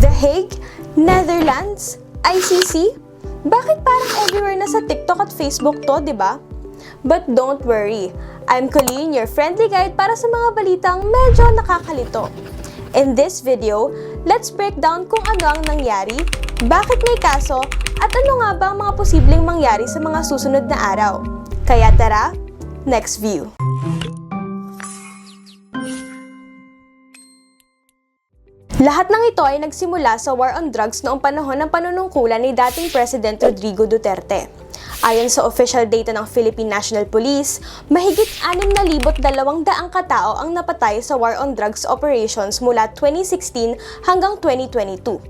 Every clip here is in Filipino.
The Hague, Netherlands, ICC? Bakit parang everywhere na sa TikTok at Facebook to, di ba? But don't worry, I'm Colleen, your friendly guide para sa mga balitang medyo nakakalito. In this video, let's break down kung ano ang nangyari, bakit may kaso, at ano nga ba ang mga posibleng mangyari sa mga susunod na araw. Kaya tara, next view! Lahat ng ito ay nagsimula sa war on drugs noong panahon ng panunungkulan ni dating President Rodrigo Duterte. Ayon sa official data ng Philippine National Police, mahigit 6,200 katao ang napatay sa war on drugs operations mula 2016 hanggang 2022.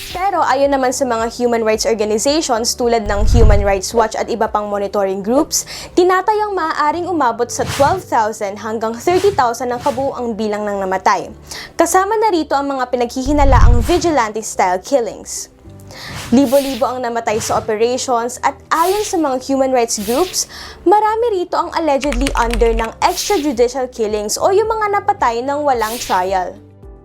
Pero ayon naman sa mga human rights organizations tulad ng Human Rights Watch at iba pang monitoring groups, tinatayang maaaring umabot sa 12,000 hanggang 30,000 ang kabuuang bilang ng namatay. Kasama na rito ang mga pinaghihinalaang vigilante-style killings. Libo-libo ang namatay sa operations at ayon sa mga human rights groups, marami rito ang allegedly under ng extrajudicial killings o yung mga napatay ng walang trial.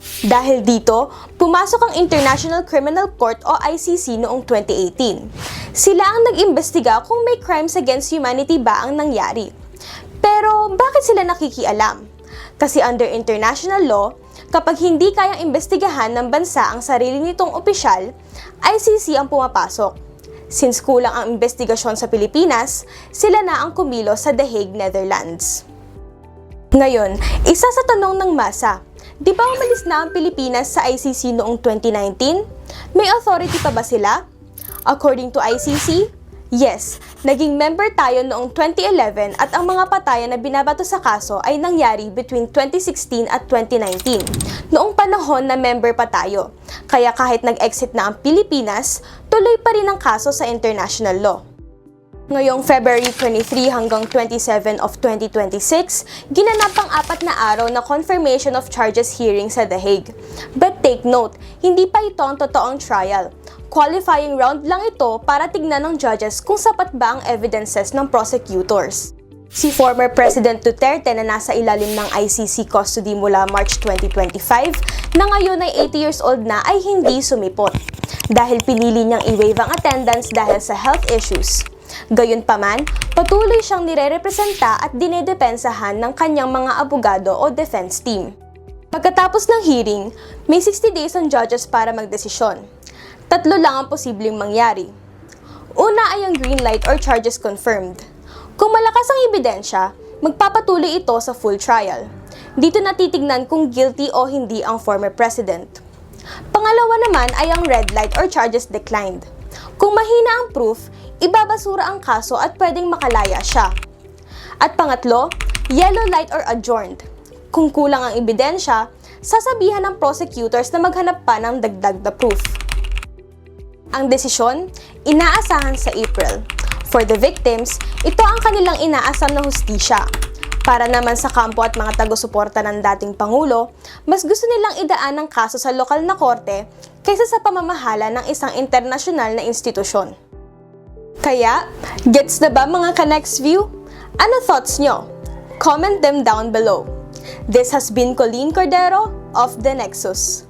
Dahil dito, pumasok ang International Criminal Court o ICC noong 2018. Sila ang nag-imbestiga kung may crimes against humanity ba ang nangyari. Pero bakit sila nakikialam? Kasi under international law, kapag hindi kayang imbestigahan ng bansa ang sarili nitong opisyal, ICC ang pumapasok. Since kulang ang investigasyon sa Pilipinas, sila na ang kumilos sa The Hague, Netherlands. Ngayon, isa sa tanong ng masa, di ba umalis na ang Pilipinas sa ICC noong 2019? May authority pa ba sila? According to ICC, yes, naging member tayo noong 2011 at ang mga patayan na binabato sa kaso ay nangyari between 2016 at 2019, noong panahon na member pa tayo. Kaya kahit nag-exit na ang Pilipinas, tuloy pa rin ang kaso sa international law. Ngayong February 23 hanggang 27 of 2026, ginanap ang 4 na araw na confirmation of charges hearing sa The Hague. But take note, hindi pa ito ang totoong trial. Qualifying round lang ito para tignan ng judges kung sapat ba ang evidences ng prosecutors. Si former President Duterte na nasa ilalim ng ICC custody mula March 2025, na ngayon ay 80 years old na ay hindi sumipot. Dahil pinili niyang i-waive ang attendance dahil sa health issues. Gayunpaman, patuloy siyang nirerepresenta at dinedepensahan ng kanyang mga abogado o defense team. Pagkatapos ng hearing, may 60 days ang judges para magdesisyon. 3 lang ang posibleng mangyari. Una ay ang green light or charges confirmed. Kung malakas ang ebidensya, magpapatuloy ito sa full trial. Dito natitignan kung guilty o hindi ang former president. Pangalawa naman ay ang red light or charges declined. Kung mahina ang proof, ibabasura ang kaso at pwedeng makalaya siya. At pangatlo, yellow light or adjourned. Kung kulang ang ebidensya, sasabihan ng prosecutors na maghanap pa ng dagdag na proof. Ang desisyon, inaasahan sa April. For the victims, ito ang kanilang inaasam na hustisya. Para naman sa kampo at mga tago-suporta ng dating Pangulo, mas gusto nilang idaan ang kaso sa lokal na korte kaysa sa pamamahala ng isang internasyonal na institusyon. Kaya, gets na ba mga ka-next view? Ano thoughts nyo? Comment them down below. This has been Colleen Cordero of The Nexus.